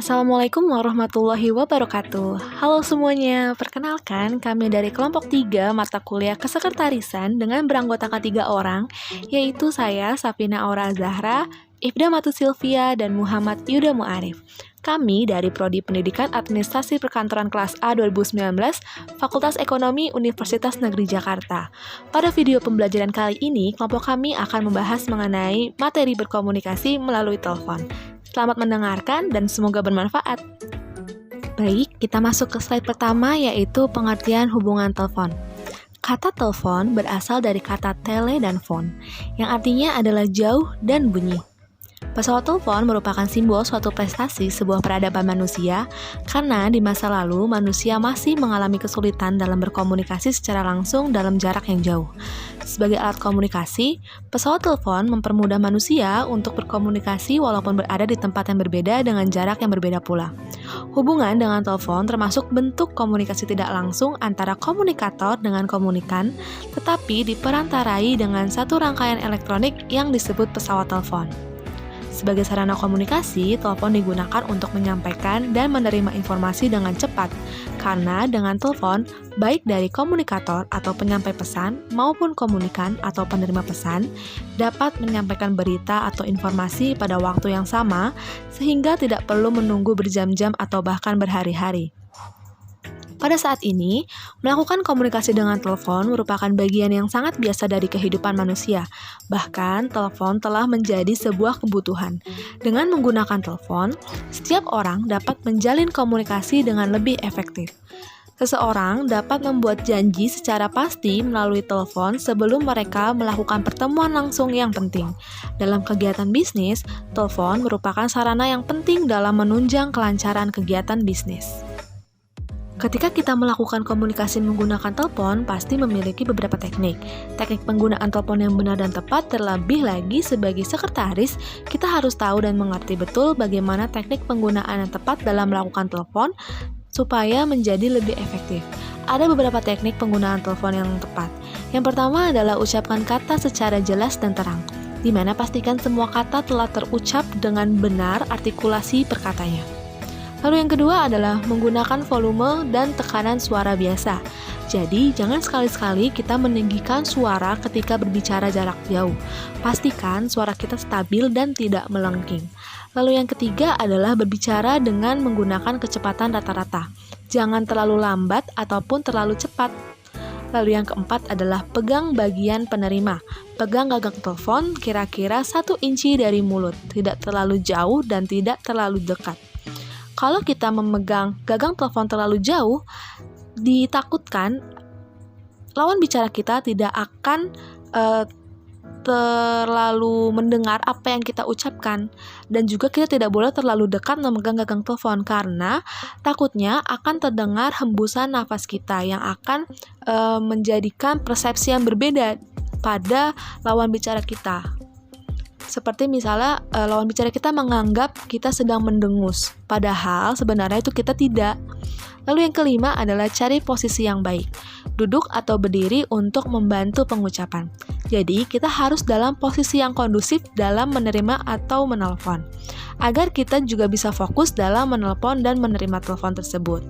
Assalamualaikum warahmatullahi wabarakatuh. Halo semuanya, perkenalkan kami dari kelompok 3 mata kuliah kesekretarisan dengan beranggotakan 3 orang, yaitu saya, Safina Aura Zahra, Ifda Matu Silvia, dan Muhammad Yuda Mu'arif. Kami dari Prodi Pendidikan Administrasi Perkantoran Kelas A 2019, Fakultas Ekonomi Universitas Negeri Jakarta. Pada video pembelajaran kali ini, kelompok kami akan membahas mengenai materi berkomunikasi melalui telepon. Selamat mendengarkan dan semoga bermanfaat. Baik, kita masuk ke slide pertama yaitu pengertian hubungan telepon. Kata telepon berasal dari kata tele dan phone, yang artinya adalah jauh dan bunyi. Pesawat telepon merupakan simbol suatu prestasi sebuah peradaban manusia karena di masa lalu manusia masih mengalami kesulitan dalam berkomunikasi secara langsung dalam jarak yang jauh. Sebagai alat komunikasi, pesawat telepon mempermudah manusia untuk berkomunikasi walaupun berada di tempat yang berbeda dengan jarak yang berbeda pula. Hubungan dengan telepon termasuk bentuk komunikasi tidak langsung antara komunikator dengan komunikan, tetapi diperantarai dengan satu rangkaian elektronik yang disebut pesawat telepon. Sebagai sarana komunikasi, telepon digunakan untuk menyampaikan dan menerima informasi dengan cepat, karena dengan telepon, baik dari komunikator atau penyampai pesan maupun komunikan atau penerima pesan, dapat menyampaikan berita atau informasi pada waktu yang sama, sehingga tidak perlu menunggu berjam-jam atau bahkan berhari-hari. Pada saat ini, melakukan komunikasi dengan telepon merupakan bagian yang sangat biasa dari kehidupan manusia. Bahkan, telepon telah menjadi sebuah kebutuhan. Dengan menggunakan telepon, setiap orang dapat menjalin komunikasi dengan lebih efektif. Seseorang dapat membuat janji secara pasti melalui telepon sebelum mereka melakukan pertemuan langsung yang penting. Dalam kegiatan bisnis, telepon merupakan sarana yang penting dalam menunjang kelancaran kegiatan bisnis. Ketika kita melakukan komunikasi menggunakan telepon, pasti memiliki beberapa teknik. Teknik penggunaan telepon yang benar dan tepat, terlebih lagi sebagai sekretaris, kita harus tahu dan mengerti betul bagaimana teknik penggunaan yang tepat dalam melakukan telepon supaya menjadi lebih efektif. Ada beberapa teknik penggunaan telepon yang tepat. Yang pertama adalah ucapkan kata secara jelas dan terang, di mana pastikan semua kata telah terucap dengan benar artikulasi perkatanya. Lalu yang kedua adalah menggunakan volume dan tekanan suara biasa. Jadi, jangan sekali-sekali kita meninggikan suara ketika berbicara jarak jauh. Pastikan suara kita stabil dan tidak melengking. Lalu yang ketiga adalah berbicara dengan menggunakan kecepatan rata-rata. Jangan terlalu lambat ataupun terlalu cepat. Lalu yang keempat adalah pegang bagian penerima. Pegang gagang telepon kira-kira 1 inci dari mulut, tidak terlalu jauh dan tidak terlalu dekat. Kalau kita memegang gagang telepon terlalu jauh, ditakutkan lawan bicara kita tidak akan terlalu mendengar apa yang kita ucapkan. Dan juga kita tidak boleh terlalu dekat memegang gagang telepon karena takutnya akan terdengar hembusan nafas kita yang akan menjadikan persepsi yang berbeda pada lawan bicara kita. Seperti misalnya lawan bicara kita menganggap kita sedang mendengus, padahal sebenarnya itu kita tidak. Lalu yang kelima adalah cari posisi yang baik, duduk atau berdiri untuk membantu pengucapan. Jadi kita harus dalam posisi yang kondusif dalam menerima atau menelpon, agar kita juga bisa fokus dalam menelpon dan menerima telepon tersebut.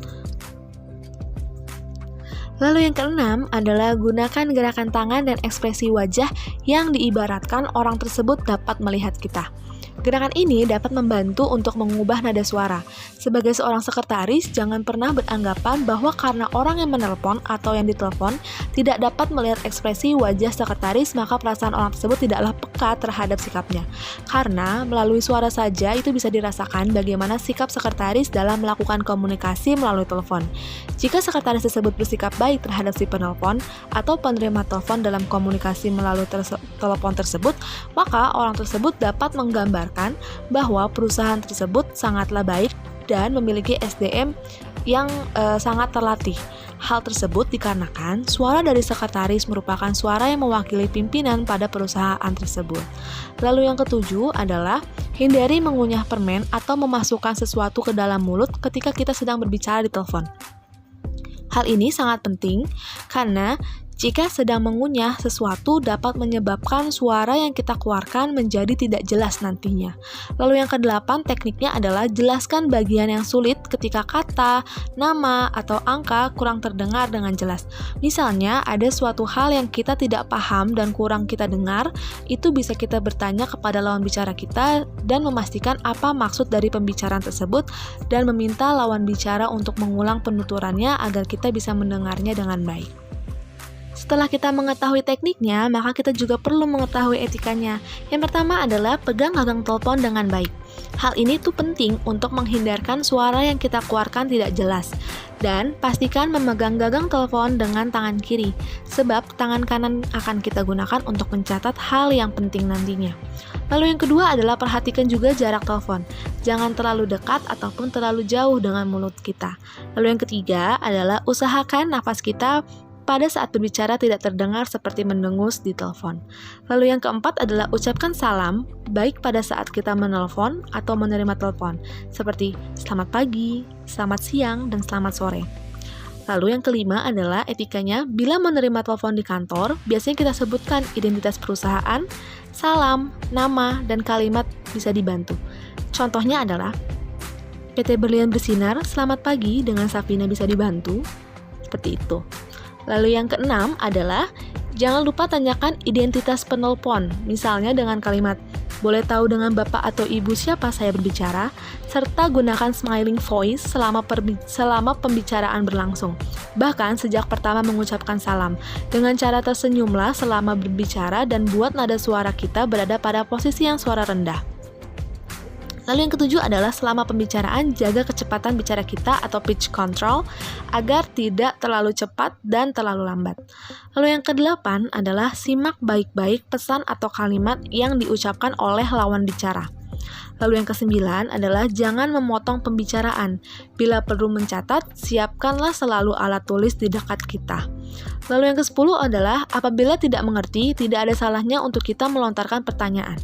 Lalu yang keenam adalah gunakan gerakan tangan dan ekspresi wajah yang diibaratkan orang tersebut dapat melihat kita. Gerakan ini dapat membantu untuk mengubah nada suara. Sebagai seorang sekretaris, jangan pernah beranggapan bahwa karena orang yang menelpon atau yang ditelepon tidak dapat melihat ekspresi wajah sekretaris, maka perasaan orang tersebut tidaklah peka terhadap sikapnya. Karena melalui suara saja itu bisa dirasakan bagaimana sikap sekretaris dalam melakukan komunikasi melalui telepon. Jika sekretaris tersebut bersikap baik terhadap si penelpon atau penerima telepon dalam komunikasi melalui telepon tersebut, maka orang tersebut dapat menggambarkan bahwa perusahaan tersebut sangatlah baik dan memiliki SDM yang sangat terlatih. Hal tersebut dikarenakan suara dari sekretaris merupakan suara yang mewakili pimpinan pada perusahaan tersebut. Lalu yang ketujuh adalah hindari mengunyah permen atau memasukkan sesuatu ke dalam mulut ketika kita sedang berbicara di telepon. Hal ini sangat penting karena Jika sedang mengunyah, sesuatu dapat menyebabkan suara yang kita keluarkan menjadi tidak jelas nantinya. Lalu yang kedelapan, tekniknya adalah jelaskan bagian yang sulit ketika kata, nama, atau angka kurang terdengar dengan jelas. Misalnya, ada suatu hal yang kita tidak paham dan kurang kita dengar, itu bisa kita bertanya kepada lawan bicara kita dan memastikan apa maksud dari pembicaraan tersebut dan meminta lawan bicara untuk mengulang penuturannya agar kita bisa mendengarnya dengan baik. Setelah kita mengetahui tekniknya, maka kita juga perlu mengetahui etikanya. Yang pertama adalah pegang gagang telepon dengan baik. Hal ini tuh penting untuk menghindarkan suara yang kita keluarkan tidak jelas. Dan pastikan memegang gagang telepon dengan tangan kiri, sebab tangan kanan akan kita gunakan untuk mencatat hal yang penting nantinya. Lalu yang kedua adalah perhatikan juga jarak telepon. Jangan terlalu dekat ataupun terlalu jauh dengan mulut kita. Lalu yang ketiga adalah usahakan nafas kita pada saat berbicara tidak terdengar seperti mendengus di telepon. Lalu yang keempat adalah ucapkan salam, baik pada saat kita menelpon atau menerima telepon, seperti selamat pagi, selamat siang, dan selamat sore. Lalu yang kelima adalah etikanya, bila menerima telepon di kantor, biasanya kita sebutkan identitas perusahaan, salam, nama, dan kalimat bisa dibantu. Contohnya adalah, PT Berlian Bersinar, selamat pagi, dengan Safina bisa dibantu, seperti itu. Lalu yang keenam adalah jangan lupa tanyakan identitas penelpon, misalnya dengan kalimat boleh tahu dengan bapak atau ibu siapa saya berbicara, serta gunakan smiling voice selama pembicaraan berlangsung. Bahkan sejak pertama mengucapkan salam, dengan cara tersenyumlah selama berbicara dan buat nada suara kita berada pada posisi yang suara rendah. Lalu yang ketujuh adalah selama pembicaraan jaga kecepatan bicara kita atau pitch control agar tidak terlalu cepat dan terlalu lambat. Lalu yang kedelapan adalah simak baik-baik pesan atau kalimat yang diucapkan oleh lawan bicara. Lalu yang kesembilan adalah jangan memotong pembicaraan. Bila perlu mencatat, siapkanlah selalu alat tulis di dekat kita. Lalu yang kesepuluh adalah apabila tidak mengerti, tidak ada salahnya untuk kita melontarkan pertanyaan.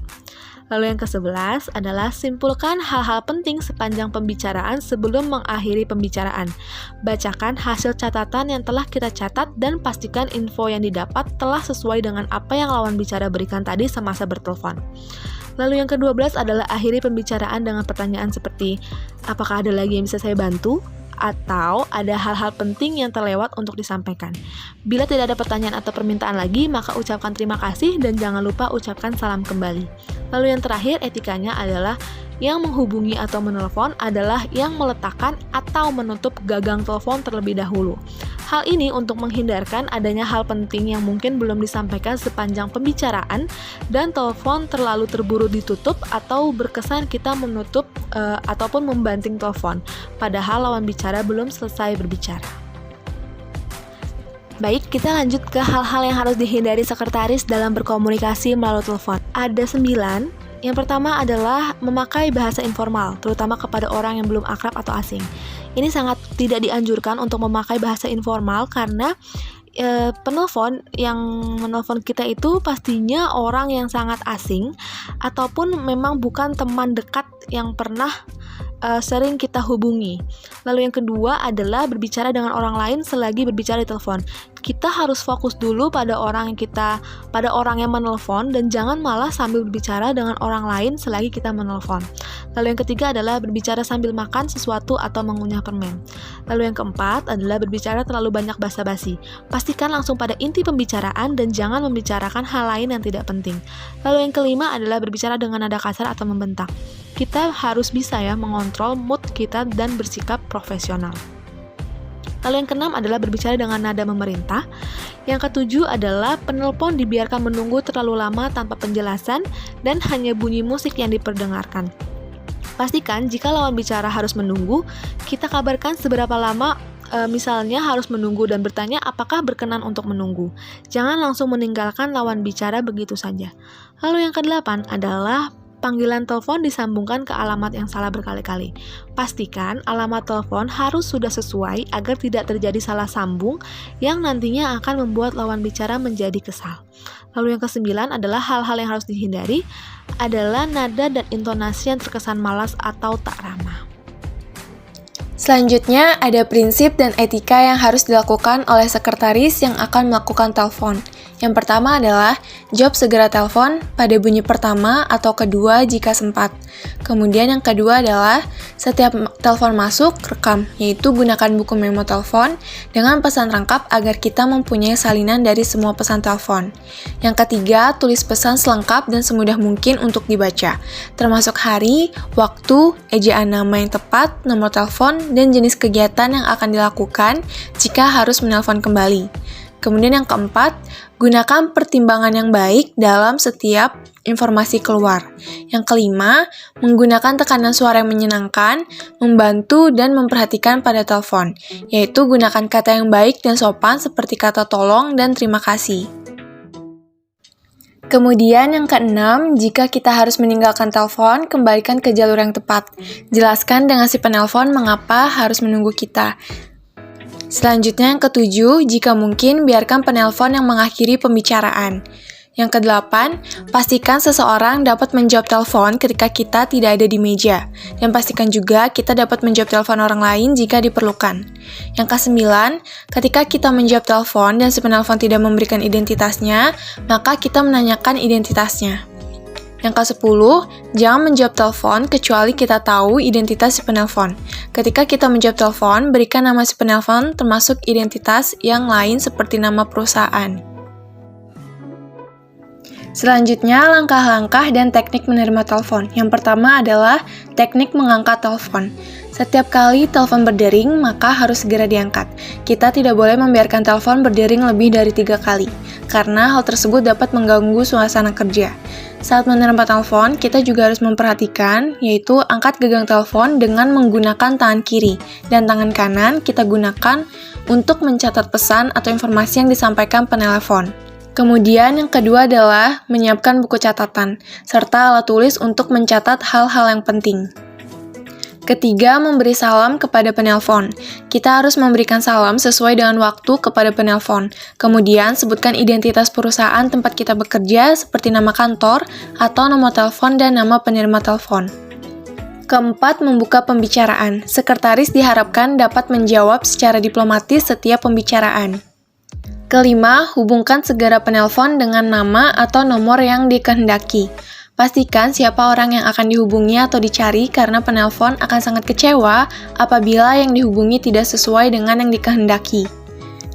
Lalu yang ke-11 adalah simpulkan hal-hal penting sepanjang pembicaraan sebelum mengakhiri pembicaraan. Bacakan hasil catatan yang telah kita catat dan pastikan info yang didapat telah sesuai dengan apa yang lawan bicara berikan tadi semasa bertelepon. Lalu yang ke-12 adalah akhiri pembicaraan dengan pertanyaan seperti, apakah ada lagi yang bisa saya bantu? Atau ada hal-hal penting yang terlewat untuk disampaikan. Bila tidak ada pertanyaan atau permintaan lagi, maka ucapkan terima kasih dan jangan lupa ucapkan salam kembali. Lalu yang terakhir, etikanya adalah yang menghubungi atau menelpon adalah yang meletakkan atau menutup gagang telepon terlebih dahulu. Hal ini untuk menghindarkan adanya hal penting yang mungkin belum disampaikan sepanjang pembicaraan dan telepon terlalu terburu ditutup atau berkesan kita menutup ataupun membanting telepon, padahal lawan bicara belum selesai berbicara. Baik, kita lanjut ke hal-hal yang harus dihindari sekretaris dalam berkomunikasi melalui telepon. Ada 9. Yang pertama adalah memakai bahasa informal, terutama kepada orang yang belum akrab atau asing. Ini sangat tidak dianjurkan untuk memakai bahasa informal karena penelpon yang menelpon kita itu pastinya orang yang sangat asing ataupun memang bukan teman dekat yang pernah sering kita hubungi. Lalu yang kedua adalah berbicara dengan orang lain selagi berbicara di telepon. Kita harus fokus dulu pada orang yang menelpon dan jangan malah sambil berbicara dengan orang lain selagi kita menelpon. Lalu yang ketiga adalah berbicara sambil makan sesuatu atau mengunyah permen. Lalu yang keempat adalah berbicara terlalu banyak basa-basi. Pastikan langsung pada inti pembicaraan dan jangan membicarakan hal lain yang tidak penting. Lalu yang kelima adalah berbicara dengan nada kasar atau membentak. Kita harus bisa mengontrol mood kita dan bersikap profesional. Lalu yang keenam adalah berbicara dengan nada memerintah. Yang ketujuh adalah penelpon dibiarkan menunggu terlalu lama tanpa penjelasan dan hanya bunyi musik yang diperdengarkan. Pastikan jika lawan bicara harus menunggu, kita kabarkan seberapa lama misalnya harus menunggu dan bertanya apakah berkenan untuk menunggu. Jangan langsung meninggalkan lawan bicara begitu saja. Lalu yang kedelapan adalah panggilan telepon disambungkan ke alamat yang salah berkali-kali. Pastikan alamat telepon harus sudah sesuai agar tidak terjadi salah sambung yang nantinya akan membuat lawan bicara menjadi kesal. Lalu yang kesembilan adalah hal-hal yang harus dihindari adalah nada dan intonasi yang terkesan malas atau tak ramah. Selanjutnya, ada prinsip dan etika yang harus dilakukan oleh sekretaris yang akan melakukan telepon. Yang pertama adalah, jawab segera telepon pada bunyi pertama atau kedua jika sempat. Kemudian yang kedua adalah, setiap telepon masuk, rekam, yaitu gunakan buku memo telepon dengan pesan lengkap agar kita mempunyai salinan dari semua pesan telepon. Yang ketiga, tulis pesan selengkap dan semudah mungkin untuk dibaca, termasuk hari, waktu, ejaan nama yang tepat, nomor telepon, dan jenis kegiatan yang akan dilakukan jika harus menelpon kembali. Kemudian yang keempat, gunakan pertimbangan yang baik dalam setiap informasi keluar. Yang kelima, menggunakan tekanan suara yang menyenangkan, membantu dan memperhatikan pada telepon, yaitu gunakan kata yang baik dan sopan seperti kata tolong dan terima kasih. Kemudian yang keenam, jika kita harus meninggalkan telepon, kembalikan ke jalur yang tepat. Jelaskan dengan si penelpon mengapa harus menunggu kita. Selanjutnya yang ketujuh, jika mungkin biarkan penelpon yang mengakhiri pembicaraan. Yang kedelapan, pastikan seseorang dapat menjawab telepon ketika kita tidak ada di meja. Dan pastikan juga kita dapat menjawab telepon orang lain jika diperlukan. Yang kesembilan, ketika kita menjawab telepon dan si penelpon tidak memberikan identitasnya, maka kita menanyakan identitasnya. Yang ke-10, jangan menjawab telepon kecuali kita tahu identitas si penelpon. Ketika kita menjawab telepon, berikan nama si penelpon termasuk identitas yang lain seperti nama perusahaan. Selanjutnya, langkah-langkah dan teknik menerima telepon. Yang pertama adalah teknik mengangkat telepon. Setiap kali telepon berdering, maka harus segera diangkat. Kita tidak boleh membiarkan telepon berdering lebih dari 3 kali, karena hal tersebut dapat mengganggu suasana kerja. Saat menerima telepon, kita juga harus memperhatikan, yaitu angkat gagang telepon dengan menggunakan tangan kiri, dan tangan kanan kita gunakan untuk mencatat pesan atau informasi yang disampaikan penelepon. Kemudian yang kedua adalah menyiapkan buku catatan, serta alat tulis untuk mencatat hal-hal yang penting. Ketiga, memberi salam kepada penelpon. Kita harus memberikan salam sesuai dengan waktu kepada penelpon. Kemudian, sebutkan identitas perusahaan tempat kita bekerja seperti nama kantor atau nomor telepon dan nama penerima telepon. Keempat, membuka pembicaraan. Sekretaris diharapkan dapat menjawab secara diplomatis setiap pembicaraan. Kelima, hubungkan segera penelpon dengan nama atau nomor yang dikehendaki. Pastikan siapa orang yang akan dihubungi atau dicari karena penelpon akan sangat kecewa apabila yang dihubungi tidak sesuai dengan yang dikehendaki.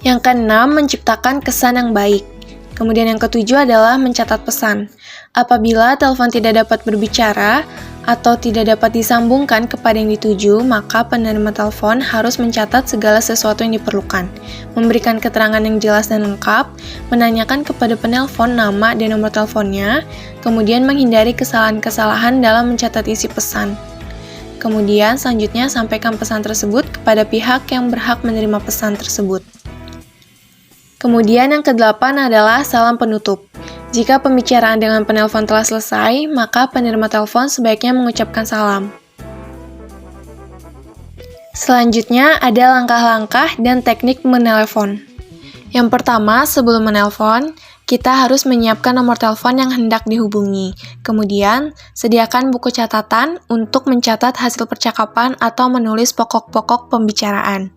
Yang keenam, menciptakan kesan yang baik. Kemudian yang ketujuh adalah mencatat pesan. Apabila telepon tidak dapat berbicara atau tidak dapat disambungkan kepada yang dituju, maka penerima telepon harus mencatat segala sesuatu yang diperlukan, memberikan keterangan yang jelas dan lengkap, menanyakan kepada penelpon nama dan nomor teleponnya, kemudian menghindari kesalahan-kesalahan dalam mencatat isi pesan. Kemudian selanjutnya sampaikan pesan tersebut kepada pihak yang berhak menerima pesan tersebut. Kemudian yang kedelapan adalah salam penutup. Jika pembicaraan dengan penelpon telah selesai, maka penerima telepon sebaiknya mengucapkan salam. Selanjutnya ada langkah-langkah dan teknik menelepon. Yang pertama, sebelum menelpon, kita harus menyiapkan nomor telepon yang hendak dihubungi. Kemudian, sediakan buku catatan untuk mencatat hasil percakapan atau menulis pokok-pokok pembicaraan.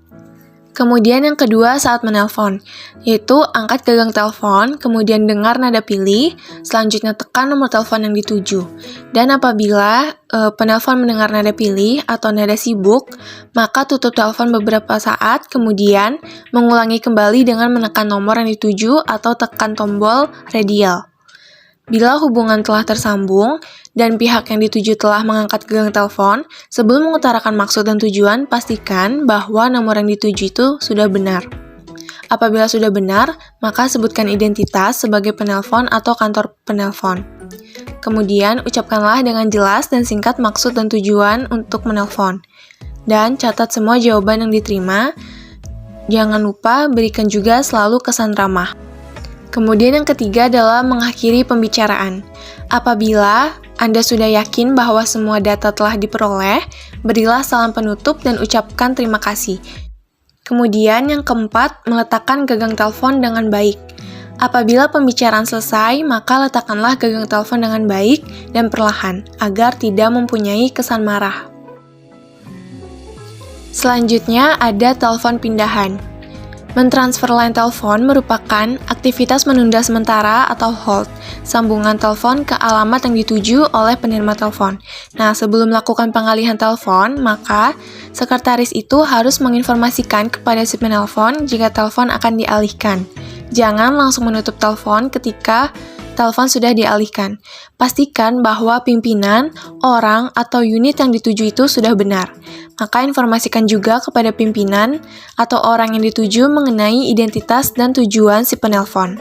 Kemudian yang kedua saat menelpon, yaitu angkat gagang telepon, kemudian dengar nada pilih, selanjutnya tekan nomor telepon yang dituju. Dan apabila penelpon mendengar nada pilih atau nada sibuk, maka tutup telepon beberapa saat, kemudian mengulangi kembali dengan menekan nomor yang dituju atau tekan tombol radial. Bila hubungan telah tersambung dan pihak yang dituju telah mengangkat gagang telepon, sebelum mengutarakan maksud dan tujuan, pastikan bahwa nomor yang dituju itu sudah benar. Apabila sudah benar, maka sebutkan identitas sebagai penelpon atau kantor penelpon. Kemudian, ucapkanlah dengan jelas dan singkat maksud dan tujuan untuk menelpon. Dan catat semua jawaban yang diterima. Jangan lupa berikan juga selalu kesan ramah. Kemudian yang ketiga adalah mengakhiri pembicaraan. Apabila Anda sudah yakin bahwa semua data telah diperoleh, berilah salam penutup dan ucapkan terima kasih. Kemudian yang keempat, meletakkan gagang telepon dengan baik. Apabila pembicaraan selesai, maka letakkanlah gagang telepon dengan baik dan perlahan, agar tidak mempunyai kesan marah. Selanjutnya ada telepon pindahan. Mentransfer line telepon merupakan aktivitas menunda sementara atau hold sambungan telepon ke alamat yang dituju oleh penerima telepon. Nah, sebelum melakukan pengalihan telepon, maka sekretaris itu harus menginformasikan kepada si penelpon jika telepon akan dialihkan. Jangan langsung menutup telepon ketika telepon sudah dialihkan. Pastikan bahwa pimpinan, orang, atau unit yang dituju itu sudah benar. Maka informasikan juga kepada pimpinan atau orang yang dituju mengenai identitas dan tujuan si penelpon.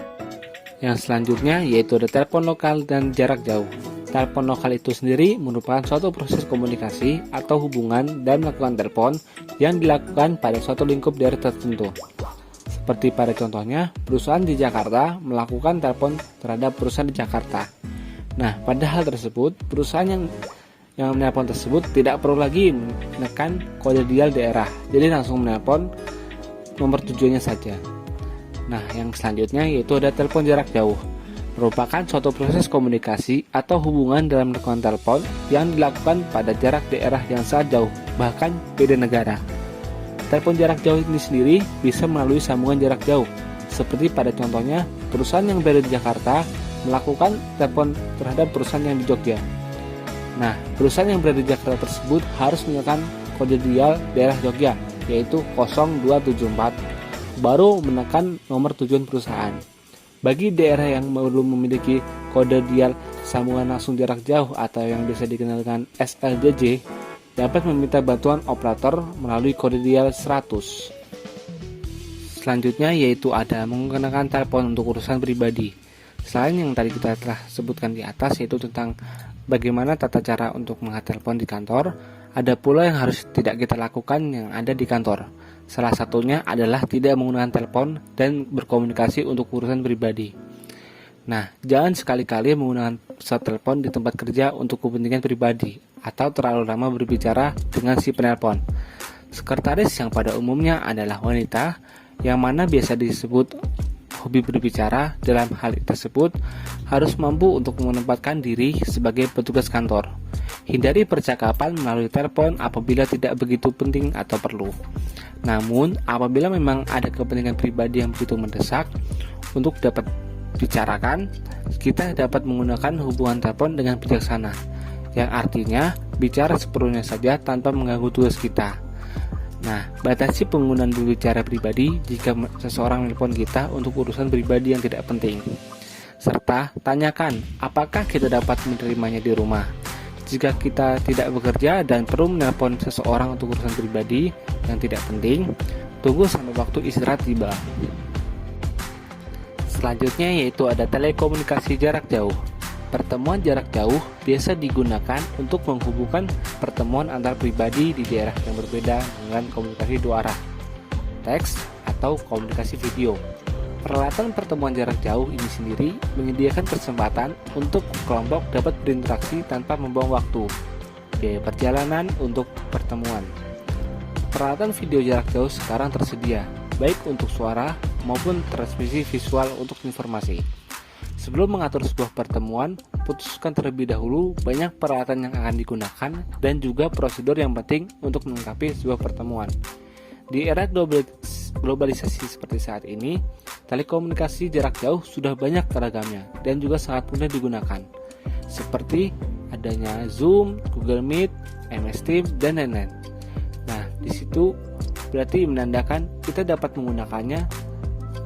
Yang selanjutnya yaitu ada telepon lokal dan jarak jauh. Telepon lokal itu sendiri merupakan suatu proses komunikasi atau hubungan dan melakukan telepon yang dilakukan pada suatu lingkup daerah tertentu. Seperti pada contohnya, perusahaan di Jakarta melakukan telepon terhadap perusahaan di Jakarta. Nah, pada hal tersebut, perusahaan yang menelpon tersebut tidak perlu lagi menekan kode dial daerah, jadi langsung menelpon nomor tujuannya saja. Nah, yang selanjutnya yaitu ada telepon jarak jauh. Merupakan suatu proses komunikasi atau hubungan dalam melakukan telepon yang dilakukan pada jarak daerah yang sangat jauh, bahkan beda negara. Telepon jarak jauh ini sendiri bisa melalui sambungan jarak jauh, seperti pada contohnya perusahaan yang berada di Jakarta melakukan telepon terhadap perusahaan yang di Jogja. Nah, perusahaan yang berada di Jakarta tersebut harus menekan kode dial daerah Jogja, yaitu 0274, baru menekan nomor tujuan perusahaan. Bagi daerah yang belum memiliki kode dial sambungan langsung jarak jauh atau yang biasa dikenal dengan SLJJ, dapat meminta bantuan operator melalui kode dial 100. Selanjutnya yaitu ada menggunakan telepon untuk urusan pribadi. Selain yang tadi kita telah sebutkan di atas, yaitu tentang bagaimana tata cara untuk mengangkat telepon di kantor, ada pula yang harus tidak kita lakukan yang ada di kantor. Salah satunya adalah tidak menggunakan telepon dan berkomunikasi untuk urusan pribadi. Nah, jangan sekali-kali menggunakan pesawat telepon di tempat kerja untuk kepentingan pribadi atau terlalu lama berbicara dengan si penelpon. Sekretaris yang pada umumnya adalah wanita, yang mana biasa disebut hobi berbicara, dalam hal tersebut harus mampu untuk menempatkan diri sebagai petugas kantor. Hindari percakapan melalui telepon apabila tidak begitu penting atau perlu. Namun, apabila memang ada kepentingan pribadi yang begitu mendesak untuk dapat bicarakan, kita dapat menggunakan hubungan telepon dengan bijaksana, yang artinya bicara seperlunya saja tanpa mengganggu tugas kita. Nah, batasi penggunaan berbicara pribadi jika seseorang menelpon kita untuk urusan pribadi yang tidak penting. Serta tanyakan apakah kita dapat menerimanya di rumah. Jika kita tidak bekerja dan perlu menelpon seseorang untuk urusan pribadi yang tidak penting, tunggu sampai waktu istirahat tiba. Selanjutnya yaitu ada telekomunikasi jarak jauh. Pertemuan jarak jauh biasa digunakan untuk menghubungkan pertemuan antar pribadi di daerah yang berbeda dengan komunikasi dua arah, teks atau komunikasi video. Peralatan pertemuan jarak jauh ini sendiri menyediakan kesempatan untuk kelompok dapat berinteraksi tanpa membuang waktu, biaya perjalanan untuk pertemuan. Peralatan video jarak jauh sekarang tersedia, baik untuk suara maupun transmisi visual untuk informasi. Sebelum mengatur sebuah pertemuan, putuskan terlebih dahulu banyak peralatan yang akan digunakan dan juga prosedur yang penting untuk melengkapi sebuah pertemuan. Di era globalisasi seperti saat ini, telekomunikasi jarak jauh sudah banyak ragamnya dan juga sangat mudah digunakan, seperti adanya Zoom, Google Meet, MS Teams, dan lain-lain. Nah, di situ berarti menandakan kita dapat menggunakannya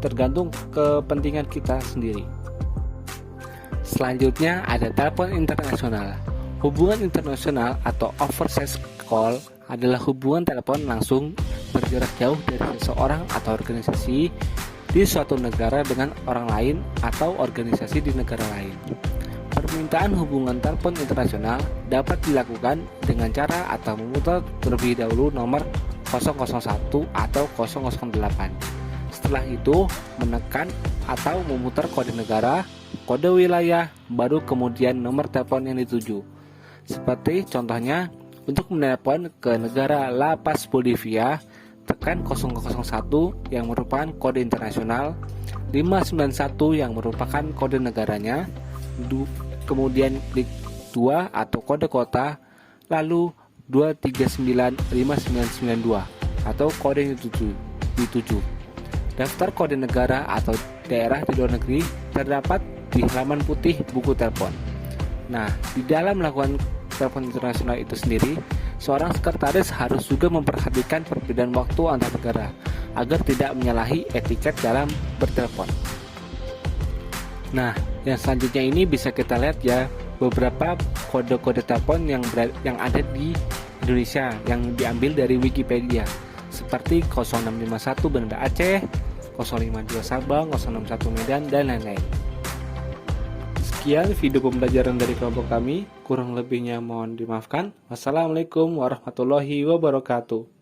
tergantung kepentingan kita sendiri. Selanjutnya ada telepon internasional. Hubungan internasional atau overseas call adalah hubungan telepon langsung berjarak jauh dari seseorang atau organisasi di suatu negara dengan orang lain atau organisasi di negara lain. Permintaan hubungan telepon internasional dapat dilakukan dengan cara atau memutar terlebih dahulu nomor 001 atau 008. Setelah itu menekan atau memutar kode negara, kode wilayah, baru kemudian nomor telepon yang dituju. Seperti contohnya, untuk menelepon ke negara La Paz, Bolivia, tekan 001 yang merupakan kode internasional, 591 yang merupakan kode negaranya, kemudian klik 2 atau kode kota, lalu 2395992. atau kode yang dituju. Daftar kode negara atau daerah di luar negeri terdapat di halaman putih buku telepon. Nah, di dalam melakukan telepon internasional itu sendiri, seorang sekretaris harus juga memperhatikan perbedaan waktu antar negara agar tidak menyalahi etiket dalam bertelepon. Nah, yang selanjutnya ini bisa kita lihat ya, beberapa kode-kode telepon yang ada di Indonesia yang diambil dari Wikipedia, seperti 0651 Banda Aceh, 052 Sabang, 061 Medan, dan lain-lain. Sekian video pembelajaran dari kelompok kami, kurang lebihnya mohon dimaafkan. Wassalamualaikum warahmatullahi wabarakatuh.